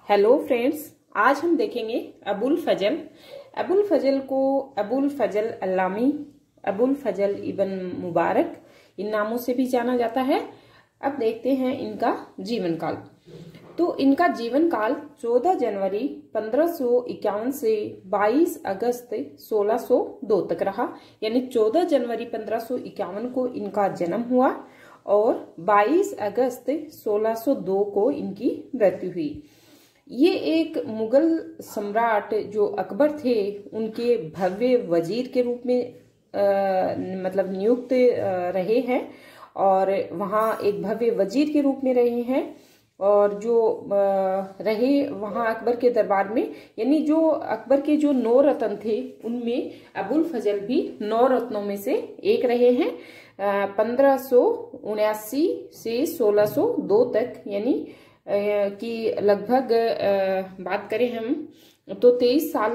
Hello friends, आज हम देखेंगे अबुल फजल। अबुल फजल को अबुल फजल अल्लामी, अबुल फजल इबन मुबारक इन नामों से भी जाना जाता है। अब देखते हैं इनका जीवन काल। तो इनका जीवन काल 14 जनवरी 1551 से 22 अगस्त 1602 तक रहा। यानी 14 जनवरी 1551 को इनका जन्म हुआ और 22 अगस्त 1602 को इनकी मृत्यु हुई। ये एक मुगल सम्राट जो अकबर थे उनके भव्य वजीर के रूप में नियुक्त रहे हैं और वहाँ एक भव्य वजीर के रूप में रहे हैं। और जो रहे वहाँ अकबर के दरबार में, यानी जो अकबर के जो 9 रत्न थे उनमें अबुल फजल भी 9 रत्नों में से एक रहे हैं। 1579 से 1602 तक, यानी कि लगभग बात करें हम तो 23 साल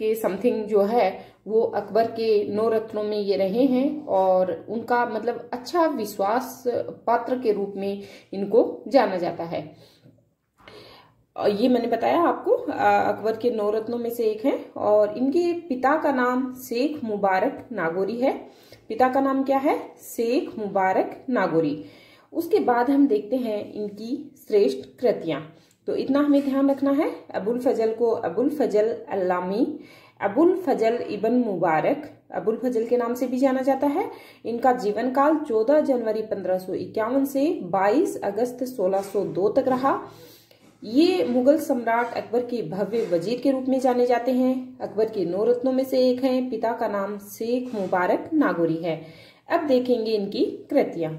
के समथिंग जो है वो अकबर के 9 रत्नों में ये रहे हैं और उनका अच्छा विश्वास पात्र के रूप में इनको जाना जाता है। ये मैंने बताया आपको अकबर के 9 रत्नों में से एक है। और इनके पिता का नाम शेख मुबारक नागौरी है। पिता का नाम क्या है? शेख मुबारक नागौरी। उसके बाद हम देखते हैं इनकी श्रेष्ठ कृतियां। तो इतना हमें ध्यान रखना है, अबुल फजल को अबुल फजल अल्लामी, अबुल फजल इबन मुबारक, अबुल फजल के नाम से भी जाना जाता है। इनका जीवन काल 14 जनवरी 1551 से 22 अगस्त 1602 तक रहा। ये मुगल सम्राट अकबर के भव्य वजीर के रूप में जाने जाते हैं। अकबर के 9 रत्नों में से एक हैं। पिता का नाम शेख मुबारक नागौरी है। अब देखेंगे इनकी कृतियां।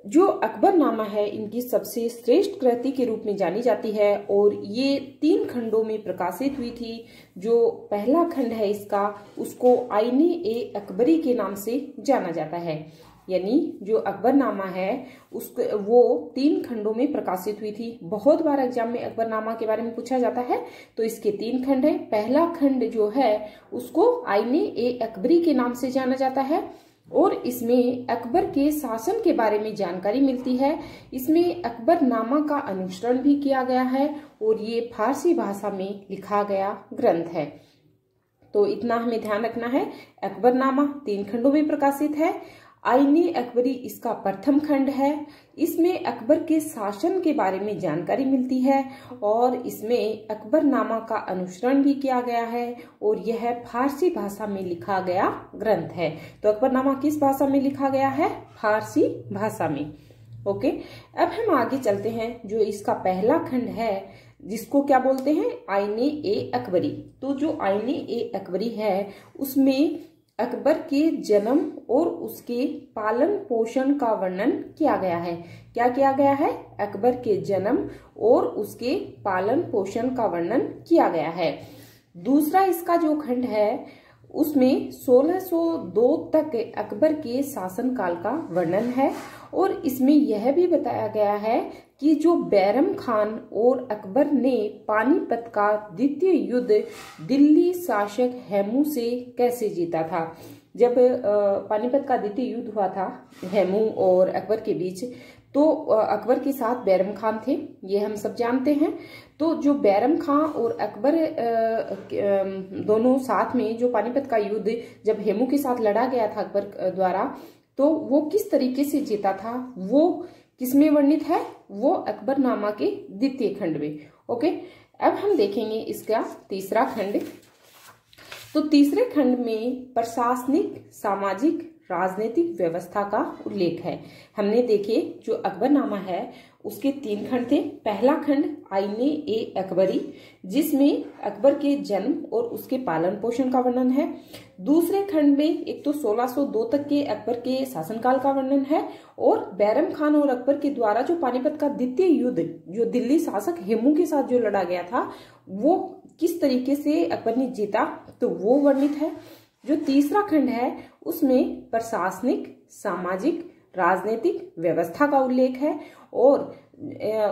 जो अकबरनामा है इनकी सबसे श्रेष्ठ कृति के रूप में जानी जाती है और ये 3 खंडों में प्रकाशित हुई थी। जो पहला खंड है इसका, उसको आईने ए अकबरी के नाम से जाना जाता है। यानी जो अकबरनामा है उसको वो 3 खंडों में प्रकाशित हुई थी। बहुत बार एग्जाम में अकबरनामा के बारे में पूछा जाता है, तो इसके 3 खंड है। पहला खंड जो है उसको आईने ए अकबरी के नाम से जाना जाता है और इसमें अकबर के शासन के बारे में जानकारी मिलती है। इसमें अकबरनामा का अनुसरण भी किया गया है और ये फारसी भाषा में लिखा गया ग्रंथ है। तो इतना हमें ध्यान रखना है। अकबरनामा 3 खंडों में प्रकाशित है। आईने अकबरी इसका प्रथम खंड है। इसमें अकबर के शासन के बारे में जानकारी मिलती है और इसमें अकबरनामा का अनुसरण भी किया गया है और यह फारसी भाषा में लिखा गया ग्रंथ है। तो अकबरनामा किस भाषा में लिखा गया है? फारसी भाषा में। ओके, अब हम आगे चलते हैं। जो इसका पहला खंड है जिसको क्या बोलते हैं? आईने ए अकबरी। तो जो आईने ए अकबरी है उसमें अकबर के जन्म और उसके पालन पोषण का वर्णन किया गया है। क्या किया गया है? अकबर के जन्म और उसके पालन पोषण का वर्णन किया गया है। दूसरा इसका जो खंड है उसमें 1602 तक अकबर के शासनकाल का वर्णन है और इसमें यह भी बताया गया है कि जो बैरम खान और अकबर ने पानीपत का द्वितीय युद्ध दिल्ली शासक हेमू से कैसे जीता था। जब पानीपत का द्वितीय युद्ध हुआ था हेमू और अकबर के बीच, तो अकबर के साथ बैरम खान थे, ये हम सब जानते हैं। तो जो बैरम खान और अकबर दोनों साथ में जो पानीपत का युद्ध जब हेमू के साथ लड़ा गया था अकबर द्वारा, तो वो किस तरीके से जीता था वो किसमें वर्णित है? वो अकबरनामा के द्वितीय खंड में। ओके, अब हम देखेंगे इसका तीसरा खंड। तो तीसरे खंड में प्रशासनिक, सामाजिक, राजनीतिक व्यवस्था का उल्लेख है। हमने देखे जो अकबरनामा है उसके 3 खंड थे। पहला खंड आईने ए अकबरी जिसमें अकबर के जन्म और उसके पालन पोषण का वर्णन है। दूसरे खंड में एक तो 1602 तक के अकबर के शासनकाल का वर्णन है और बैरम खान और अकबर के द्वारा जो पानीपत का द्वितीय युद्ध जो दिल्ली शासक हेमू के साथ जो लड़ा गया था वो किस तरीके से अकबर ने जीता, तो वो वर्णित है। जो तीसरा खंड है उसमें प्रशासनिक, सामाजिक, राजनीतिक व्यवस्था का उल्लेख है और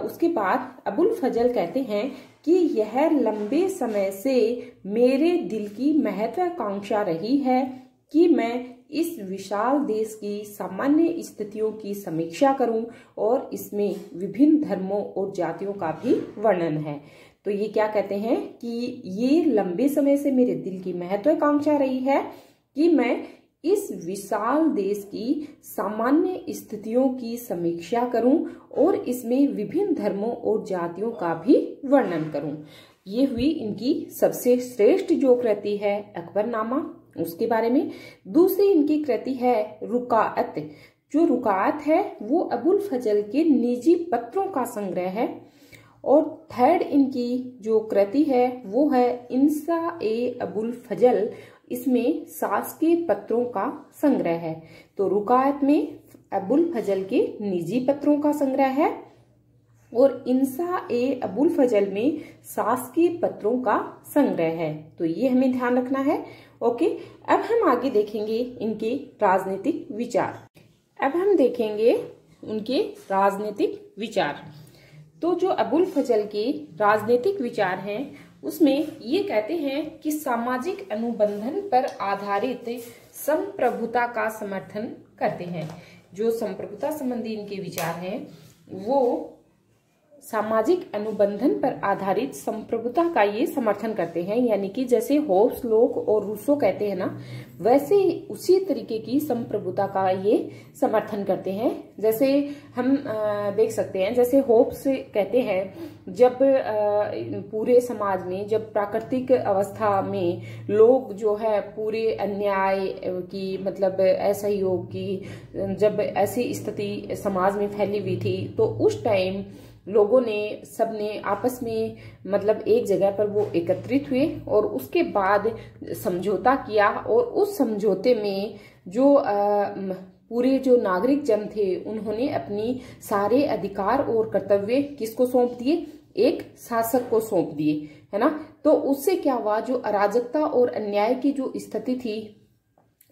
उसके बाद अबुल फजल कहते हैं कि यह लंबे समय से मेरे दिल की महत्वाकांक्षा रही है कि मैं इस विशाल देश की सामान्य स्थितियों की समीक्षा करूं और इसमें विभिन्न धर्मों और जातियों का भी वर्णन है। तो ये क्या कहते हैं कि ये लंबे समय से मेरे दिल की महत्वाकांक्षा रही है कि मैं इस विशाल देश की सामान्य स्थितियों की समीक्षा करूं और इसमें विभिन्न धर्मों और जातियों का भी वर्णन करूं। ये हुई इनकी सबसे श्रेष्ठ जो कृति है अकबरनामा, उसके बारे में। दूसरी इनकी कृति है रुकाअत। जो रुकाअत है वो अबुल फजल के निजी पत्रों का संग्रह है। और थर्ड इनकी जो कृति है वो है इंसा ए अबुल फजल। इसमें शासकीय पत्रों का संग्रह है। तो रुकायत में अबुल फजल के निजी पत्रों का संग्रह है और इंसा ए अबुल फजल में शासकीय पत्रों का संग्रह है। तो ये हमें ध्यान रखना है। ओके, अब हम आगे देखेंगे इनके राजनीतिक विचार। अब हम देखेंगे उनके राजनीतिक विचार। तो जो अबुल फजल के राजनीतिक विचार हैं उसमें ये कहते हैं कि सामाजिक अनुबंधन पर आधारित संप्रभुता का समर्थन करते हैं। जो संप्रभुता संबंधी इनके विचार हैं वो सामाजिक अनुबंधन पर आधारित संप्रभुता का ये समर्थन करते हैं। यानी कि जैसे होब्स, लोक और रूसो कहते हैं ना, वैसे उसी तरीके की संप्रभुता का ये समर्थन करते हैं। जैसे हम देख सकते हैं, जैसे होब्स कहते हैं जब पूरे समाज में, जब प्राकृतिक अवस्था में लोग जो है पूरे अन्याय की, मतलब असहयोग की, जब ऐसी स्थिति समाज में फैली हुई थी तो उस टाइम लोगों ने, सबने आपस में मतलब एक जगह पर वो एकत्रित हुए और उसके बाद समझौता किया। और उस समझौते में जो पूरे जो नागरिक जन थे उन्होंने अपनी सारे अधिकार और कर्तव्य किसको सौंप दिए? एक शासक को सौंप दिए, है ना। तो उससे क्या हुआ, जो अराजकता और अन्याय की जो स्थिति थी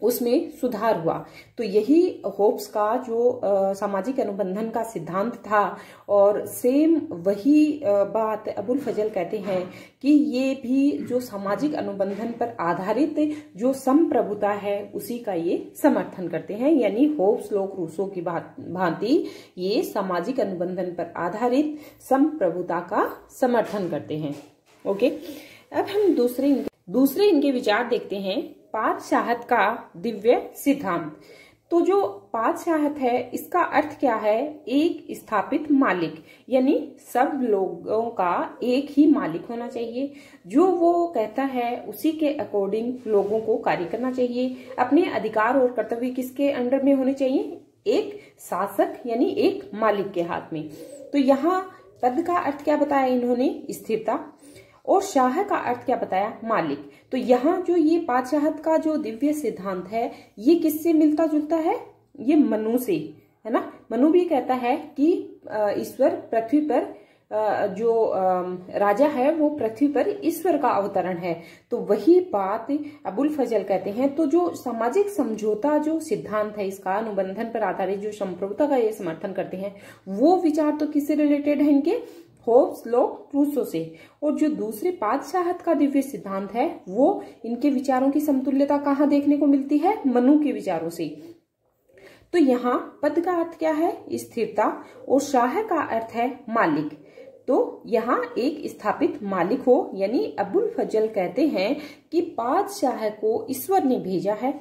उसमें सुधार हुआ। तो यही होब्स का जो सामाजिक अनुबंधन का सिद्धांत था। और सेम वही बात अबुल फजल कहते हैं कि ये भी जो सामाजिक अनुबंधन पर आधारित जो संप्रभुता है उसी का ये समर्थन करते हैं। यानी होब्स, लोक, रूसो की भांति ये सामाजिक अनुबंधन पर आधारित संप्रभुता का समर्थन करते हैं। ओके, अब हम दूसरे इनके विचार देखते हैं। पातशाहत का दिव्य सिद्धांत। तो जो पातशाहत है इसका अर्थ क्या है? एक स्थापित मालिक, यानी सब लोगों का एक ही मालिक होना चाहिए। जो वो कहता है उसी के अकॉर्डिंग लोगों को कार्य करना चाहिए। अपने अधिकार और कर्तव्य किसके अंडर में होने चाहिए? एक शासक यानी एक मालिक के हाथ में। तो यहाँ पद का अर्थ क्या बताया इन्होंने? स्थिरता। और शाह का अर्थ क्या बताया? मालिक। तो यहाँ जो ये पातशाहत का जो दिव्य सिद्धांत है ये किससे मिलता जुलता है? ये मनु से, है ना। मनु भी कहता है कि ईश्वर पृथ्वी पर, जो राजा है वो पृथ्वी पर ईश्वर का अवतरण है। तो वही बात अबुल फजल कहते हैं। तो जो सामाजिक समझौता जो सिद्धांत है इसका, अनुबंधन पर आधारित जो संप्रभुता का ये समर्थन करते हैं, वो विचार तो किससे रिलेटेड है? इनके होब्स, लोक, रूसो से। और जो दूसरे पातशाहत का दिव्य सिद्धांत है वो इनके विचारों की समतुल्यता कहाँ देखने को मिलती है? मनु के विचारों से। तो यहाँ पद का अर्थ क्या है? स्थिरता। और शाह का अर्थ है मालिक। तो यहाँ एक स्थापित मालिक हो। यानी अबुल फजल कहते हैं कि पातशाह को ईश्वर ने भेजा है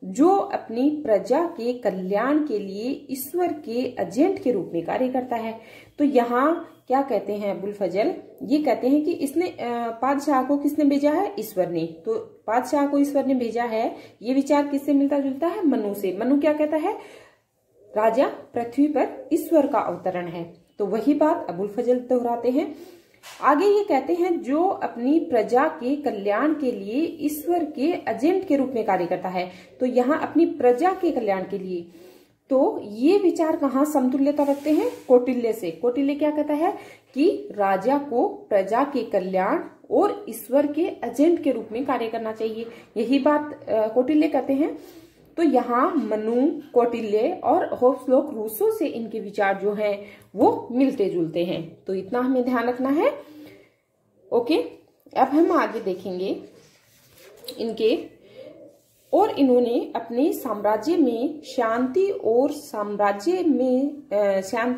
जो अपनी प्रजा के कल्याण के लिए ईश्वर के एजेंट के रूप में कार्य करता है। तो यहाँ क्या कहते हैं अबुल फजल? ये कहते हैं कि इसने पातशाह को किसने भेजा है? ईश्वर ने। तो पातशाह को ईश्वर ने भेजा है, ये विचार किससे मिलता जुलता है? मनु से। मनु क्या कहता है? राजा पृथ्वी पर ईश्वर का अवतरण है। तो वही बात अबुल फजल दोहराते हैं। आगे ये कहते हैं जो अपनी प्रजा के कल्याण के लिए ईश्वर के एजेंट के रूप में कार्य करता है। तो यहाँ अपनी प्रजा के कल्याण के लिए। तो ये विचार कहाँ समतुल्यता रखते हैं? कौटिल्य से। कौटिल्य क्या कहता है कि राजा को प्रजा के कल्याण और ईश्वर के एजेंट के रूप में कार्य करना चाहिए। यही बात कौटिल्य कहते हैं। तो यहाँ मनु, कौटिल्य और होब्स, लोक, रूसो से इनके विचार जो हैं वो मिलते जुलते हैं। तो इतना हमें ध्यान रखना है। ओके, अब हम आगे देखेंगे इनके और इन्होंने अपने साम्राज्य में शांति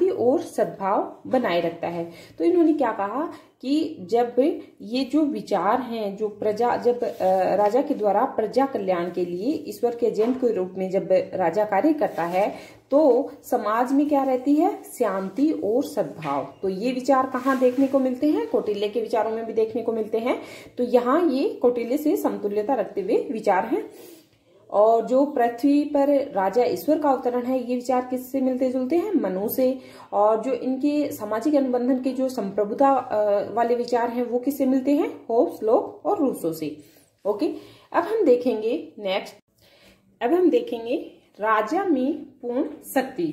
और सद्भाव बनाए रखता है। तो इन्होंने क्या कहा कि जब ये जो विचार हैं, जो राजा के द्वारा प्रजा कल्याण के लिए ईश्वर के एजेंट के रूप में जब राजा कार्य करता है तो समाज में क्या रहती है, शांति और सद्भाव। तो ये विचार कहाँ देखने को मिलते हैं, कौटिल्य के विचारों में भी देखने को मिलते हैं। तो यहाँ ये कौटिल्य से समतुल्यता रखते हुए विचार हैं। और जो पृथ्वी पर राजा ईश्वर का अवतरण है, ये विचार किससे मिलते जुलते हैं, मनु से। और जो इनके सामाजिक अनुबंधन के जो संप्रभुता वाले विचार हैं वो किससे मिलते हैं, होब्स, लॉक और रूसो से। ओके, अब हम देखेंगे राजा में पूर्ण शक्ति।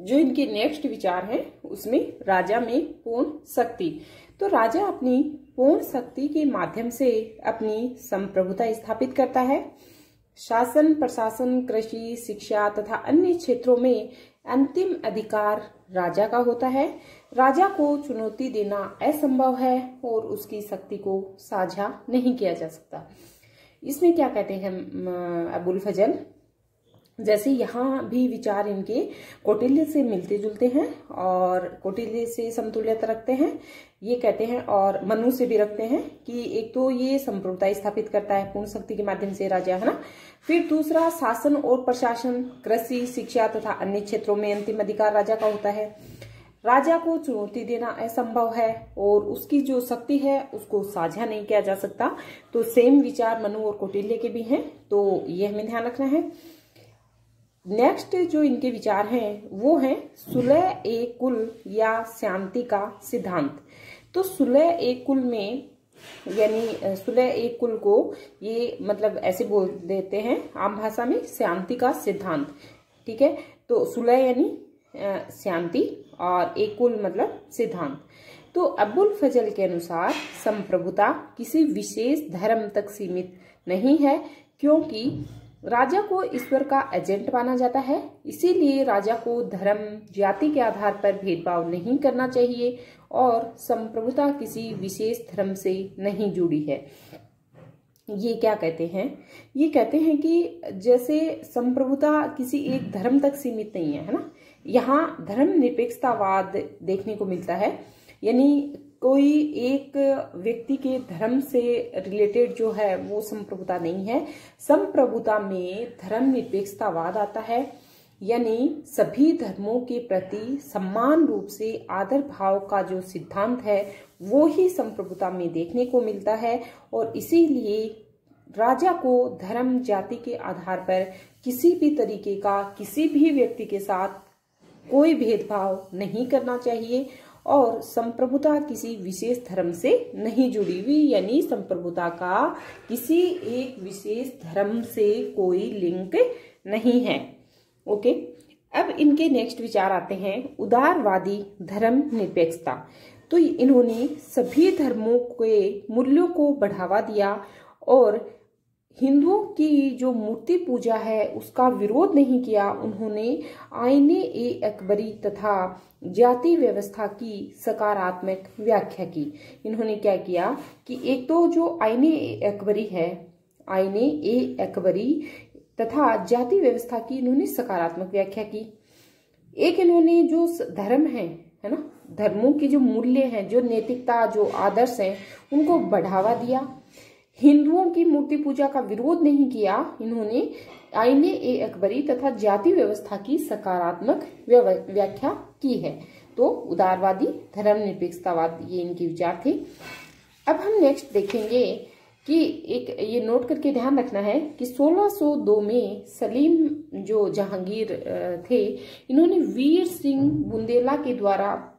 जो इनके नेक्स्ट विचार हैं उसमें राजा में पूर्ण शक्ति। तो राजा अपनी पूर्ण शक्ति के माध्यम से अपनी संप्रभुता स्थापित करता है। शासन, प्रशासन, कृषि, शिक्षा तथा अन्य क्षेत्रों में अंतिम अधिकार राजा का होता है। राजा को चुनौती देना असंभव है और उसकी शक्ति को साझा नहीं किया जा सकता। इसमें क्या कहते हैं अबुल फजल, जैसे यहाँ भी विचार इनके कौटिल्य से मिलते जुलते हैं और कौटिल्य से समतुल्यता रखते हैं, ये कहते हैं, और मनु से भी रखते हैं कि एक तो ये संप्रभुता स्थापित करता है पूर्ण शक्ति के माध्यम से राजा, है ना। फिर दूसरा, शासन और प्रशासन, कृषि, शिक्षा तथा अन्य क्षेत्रों में अंतिम अधिकार राजा का होता है। राजा को चुनौती देना असंभव है और उसकी जो शक्ति है उसको साझा नहीं किया जा सकता। तो सेम विचार मनु और कौटिल्य के भी हैं, तो ये हमें ध्यान रखना है। नेक्स्ट जो इनके विचार हैं वो है सुलह ए कुल या शांति का सिद्धांत। तो सुलह ए कुल में, यानी सुलह ए कुल को ये मतलब ऐसे बोल देते हैं आम भाषा में, शांति का सिद्धांत। ठीक है, तो सुलह यानी शांति और एक कुल मतलब सिद्धांत। तो अबुल फजल के अनुसार संप्रभुता किसी विशेष धर्म तक सीमित नहीं है, क्योंकि राजा को ईश्वर का एजेंट माना जाता है। इसीलिए राजा को धर्म, जाति के आधार पर भेदभाव नहीं करना चाहिए और संप्रभुता किसी विशेष धर्म से नहीं जुड़ी है। ये क्या कहते हैं, ये कहते हैं कि जैसे संप्रभुता किसी एक धर्म तक सीमित नहीं है, है ना। यहाँ धर्म निरपेक्षतावाद देखने को मिलता है, यानी कोई एक व्यक्ति के धर्म से रिलेटेड जो है वो संप्रभुता नहीं है। संप्रभुता में धर्म निरपेक्षतावाद आता है, यानी सभी धर्मों के प्रति समान रूप से आदर भाव का जो सिद्धांत है वो ही संप्रभुता में देखने को मिलता है। और इसीलिए राजा को धर्म, जाति के आधार पर किसी भी तरीके का किसी भी व्यक्ति के साथ कोई भेदभाव नहीं करना चाहिए और संप्रभुता किसी विशेष धर्म से नहीं जुड़ी हुई, यानी संप्रभुता का किसी एक विशेष धर्म से कोई लिंक नहीं है। ओके, अब इनके नेक्स्ट विचार आते हैं उदारवादी धर्म निरपेक्षता। तो इन्होंने सभी धर्मों के मूल्यों को बढ़ावा दिया और हिंदुओं की जो मूर्ति पूजा है उसका विरोध नहीं किया। उन्होंने आईने ए अकबरी तथा जाति व्यवस्था की सकारात्मक व्याख्या की। इन्होंने क्या किया कि एक तो जो आईने ए अकबरी है, आईने ए अकबरी तथा जाति व्यवस्था की इन्होंने सकारात्मक व्याख्या की। एक इन्होंने जो धर्म है ना, धर्मों के जो मूल्य हैं, जो नैतिकता, जो आदर्श हैं, उनको बढ़ावा दिया। हिंदुओं की मूर्ति पूजा का विरोध नहीं किया। इन्होंने आईने ए अकबरी तथा जाति व्यवस्था की सकारात्मक व्याख्या की है। तो उदारवादी धर्म निरपेक्षतावाद ये इनके विचार थे। अब हम नेक्स्ट देखेंगे कि एक ये नोट करके ध्यान रखना है कि 1602 में सलीम जो जहांगीर थे, इन्होंने वीर सिंह बुंदेला के द्वारा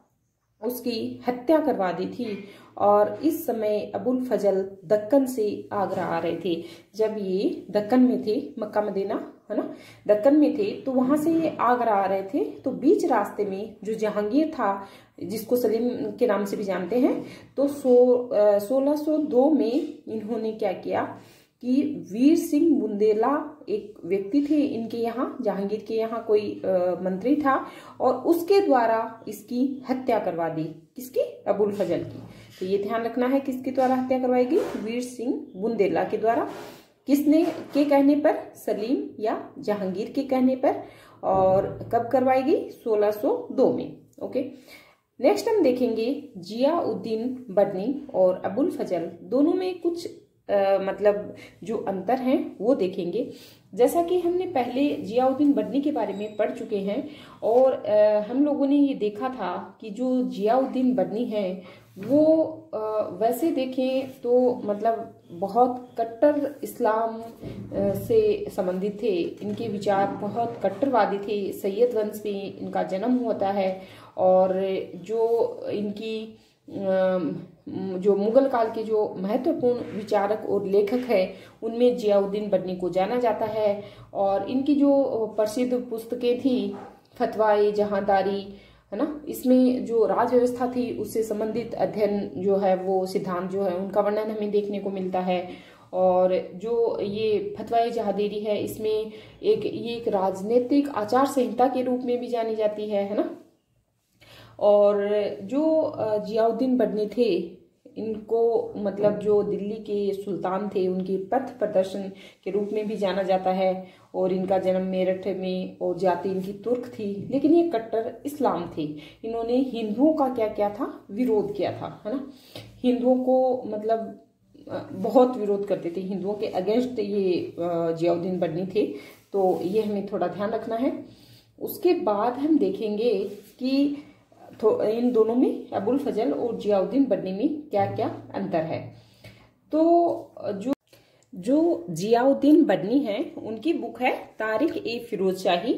उसकी हत्या करवा दी थी। और इस समय अबुल फजल दक्कन से आगरा आ रहे थे। जब ये दक्कन में थे, मक्का मदीना है ना, दक्कन में थे, तो वहां से ये आगरा आ रहे थे। तो बीच रास्ते में जो जहांगीर था, जिसको सलीम के नाम से भी जानते हैं, तो 1602 में इन्होंने क्या किया कि वीर सिंह बुंदेला एक व्यक्ति थे इनके यहाँ, जहांगीर के यहाँ कोई मंत्री था, और उसके द्वारा इसकी हत्या करवा दी। किसकी? अबुल फजल की। तो ये ध्यान रखना है किसके द्वारा हत्या करवाएगी? वीर सिंह बुंदेला के द्वारा। किसने के कहने पर? सलीम या जहांगीर के कहने पर। और कब करवाई गई? 1602 में। ओके, नेक्स्ट हम देखेंगे जियाउद्दीन बडनी और अबुल फजल, दोनों में कुछ मतलब जो अंतर हैं वो देखेंगे। जैसा कि हमने पहले जियाउद्दीन बडनी के बारे में पढ़ चुके हैं और हम लोगों ने ये देखा था कि जो जियाउद्दीन बडनी है वो वैसे देखें तो मतलब बहुत कट्टर इस्लाम से संबंधित थे। इनके विचार बहुत कट्टरवादी थे। सैयद वंश में इनका जन्म होता है और जो इनकी जो मुगल काल के जो महत्वपूर्ण विचारक और लेखक हैं उनमें जियाउद्दीन बडनी को जाना जाता है। और इनकी जो प्रसिद्ध पुस्तकें थी फतवाए जहांदारी, है ना, इसमें जो राज व्यवस्था थी उससे संबंधित अध्ययन जो है वो सिद्धांत जो है उनका वर्णन हमें देखने को मिलता है। और जो ये फतवाए जहांदारी है इसमें ये एक राजनीतिक आचार संहिता के रूप में भी जानी जाती है ना। और जो जियाउद्दीन बडनी थे इनको मतलब जो दिल्ली के सुल्तान थे उनके पथ प्रदर्शन के रूप में भी जाना जाता है। और इनका जन्म मेरठ में और जाति इनकी तुर्क थी, लेकिन ये कट्टर इस्लाम थे। इन्होंने हिंदुओं का क्या किया था? विरोध किया था, है ना। हिंदुओं को मतलब बहुत विरोध करते थे, हिंदुओं के अगेंस्ट ये जियाउद्दीन बडनी थे। तो ये हमें थोड़ा ध्यान रखना है। उसके बाद हम देखेंगे कि तो इन दोनों में अबुल फजल और जियाउद्दीन बडनी में क्या क्या अंतर है। तो जो जियाउद्दीन बडनी है उनकी बुक है तारीख ए फिरोज शाही।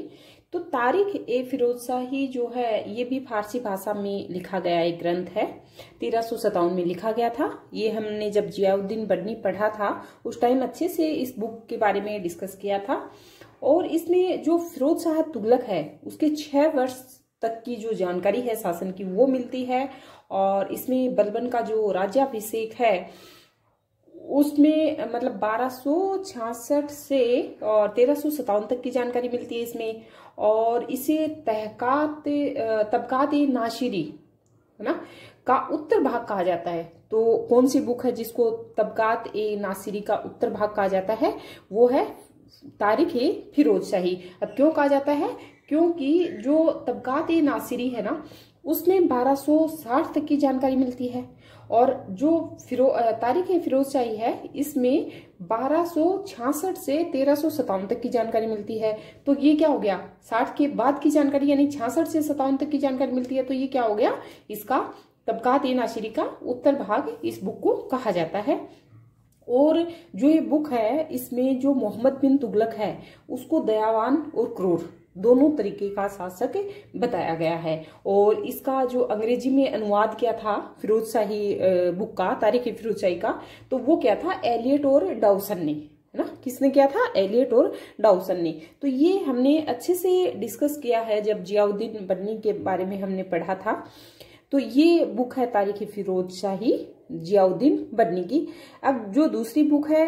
तो तारीख ए फिरोज शाही जो है ये भी फारसी भाषा में लिखा गया एक ग्रंथ है। 1357 में लिखा गया था। ये हमने जब जियाउद्दीन बडनी पढ़ा था उस टाइम अच्छे से इस बुक के बारे में डिस्कस किया था। और इसमें जो फिरोज शाह तुगलक है उसके 6 वर्ष तक की जो जानकारी है शासन की वो मिलती है। और इसमें बलबन का जो राज्याभिषेक है उसमें मतलब 1266 से और 1357 तक की जानकारी मिलती है इसमें। और इसे तबकात ए नासिरी, है ना, का उत्तर भाग कहा जाता है। तो कौन सी बुक है जिसको तबकात ए नासिरी का उत्तर भाग कहा जाता है? वो है तारीख ए फिरोज शाही। अब क्यों कहा जाता है? क्योंकि जो तबकात ए नासिरी है ना उसमें 1260 तक की जानकारी मिलती है। और जो तारीख ए फिरोज शाही है इसमें 1266 से 1357 तक की जानकारी मिलती है। तो ये क्या हो गया? 60 के बाद की जानकारी यानी 66 से 57 तक की जानकारी मिलती है। तो ये क्या हो गया? इसका तबकात ए नासिरी का उत्तर भाग इस बुक को कहा जाता है। और जो ये बुक है इसमें जो मोहम्मद बिन तुगलक है उसको दयावान और क्रूर दोनों तरीके का शासक बताया गया है। और इसका जो अंग्रेजी में अनुवाद किया था फिरोज शाही बुक का, तारीख ए फिरोज शाही का, तो वो क्या था? एलियट और डाउसन ने, है ना। किसने किया था? एलियट और डाउसन ने। तो ये हमने अच्छे से डिस्कस किया है जब जियाउद्दीन बडनी के बारे में हमने पढ़ा था। तो ये बुक है तारीख ए फिरोज शाही जियाउद्दीन बडनी की। अब जो दूसरी बुक है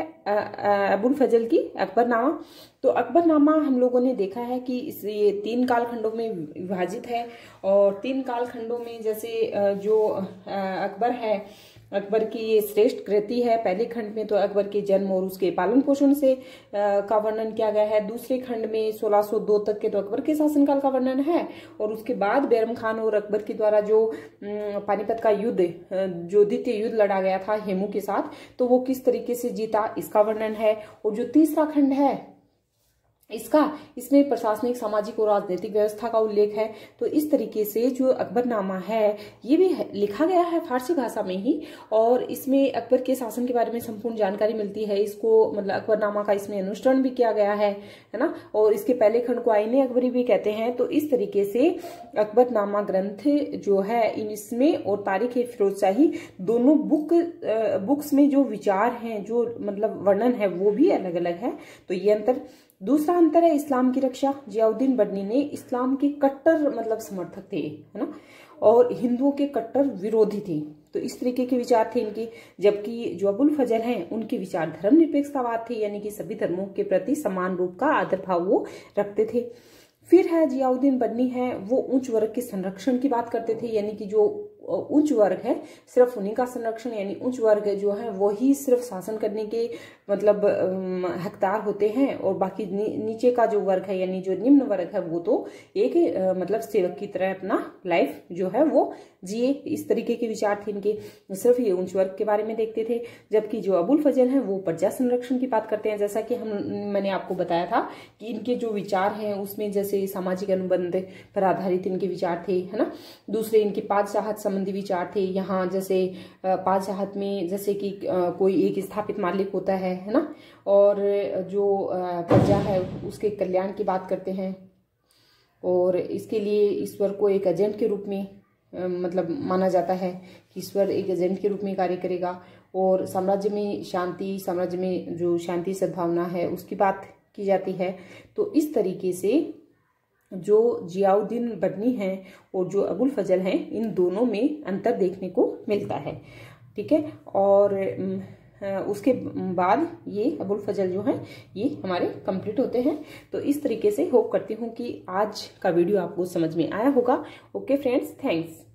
अबुल फजल की अकबरनामा। तो अकबरनामा हम लोगों ने देखा है कि ये 3 कालखंडों में विभाजित है। और 3 कालखंडों में जैसे जो अकबर है, अकबर की ये श्रेष्ठ कृति है। पहले खंड में तो अकबर के जन्म और उसके पालन पोषण से का वर्णन किया गया है। दूसरे खंड में 1602 तक के तो अकबर के शासनकाल का वर्णन है। और उसके बाद बैरम खान और अकबर के द्वारा जो पानीपत का युद्ध, जो द्वितीय युद्ध लड़ा गया था हेमू के साथ, तो वो किस तरीके से जीता इसका वर्णन है। और जो तीसरा खंड है इसमें प्रशासनिक, सामाजिक और राजनीतिक व्यवस्था का उल्लेख है। तो इस तरीके से जो अकबरनामा है ये भी लिखा गया है फारसी भाषा में ही। और इसमें अकबर के शासन के बारे में संपूर्ण जानकारी मिलती है। इसको मतलब अकबरनामा का इसमें अनुष्ठान भी किया गया है ना। और इसके पहले खंड को आईने अकबरी भी कहते हैं। तो इस तरीके से अकबरनामा ग्रंथ जो है इसमें और तारीख ए फिरोज शाही दोनों बुक्स में जो विचार हैं, जो मतलब वर्णन है वो भी अलग अलग है। तो ये अंतर। दूसरा अंतर है इस्लाम की रक्षा। जियाउद्दीन बडनी ने इस्लाम के कट्टर मतलब समर्थक थे, है ना, और हिंदुओं के कट्टर विरोधी थे। तो इस तरीके के विचार थे इनकी। जबकि जो अबुल फजल हैं उनके विचार धर्मनिरपेक्षतावाद थे, यानी कि सभी धर्मों के प्रति समान रूप का आदर भाव वो रखते थे। फिर है जियाउद्दीन बडनी है वो उच्च वर्ग के संरक्षण की बात करते थे, यानी कि जो उच्च वर्ग है सिर्फ उन्हीं का संरक्षण, यानी उच्च वर्ग जो है वो ही सिर्फ शासन करने के मतलब हकदार होते हैं, और बाकी नीचे का जो वर्ग है यानी जो निम्न वर्ग है वो तो एक मतलब सेवक की तरह अपना लाइफ जो है वो जिए। इस तरीके के विचार थे इनके। सिर्फ ये उच्च वर्ग के बारे में देखते थे, जबकि जो अबुल फजल है वो प्रजा संरक्षण की बात करते हैं। जैसा कि मैंने आपको बताया था कि इनके जो विचार हैं उसमें जैसे सामाजिक अनुबंध पर आधारित इनके विचार थे, है ना। दूसरे इनके पातशाहत संबंधी विचार थे। यहाँ जैसे पातशाहत में जैसे कि कोई एक स्थापित मालिक होता है ना, और जो प्रजा है उसके कल्याण की बात करते हैं, और इसके लिए ईश्वर को एक एजेंट के रूप में मतलब माना जाता है कि ईश्वर एक एजेंट के रूप में कार्य करेगा, और साम्राज्य में शांति, साम्राज्य में जो शांति सद्भावना है उसकी बात की जाती है। तो इस तरीके से जो जियाउद्दीन बर्नी हैं और जो अबुल फजल हैं, इन दोनों में अंतर देखने को मिलता है, ठीक है। और उसके बाद ये अबुल फजल जो हैं ये हमारे कंप्लीट होते हैं। तो इस तरीके से होप करती हूँ कि आज का वीडियो आपको समझ में आया होगा। Okay friends, thanks.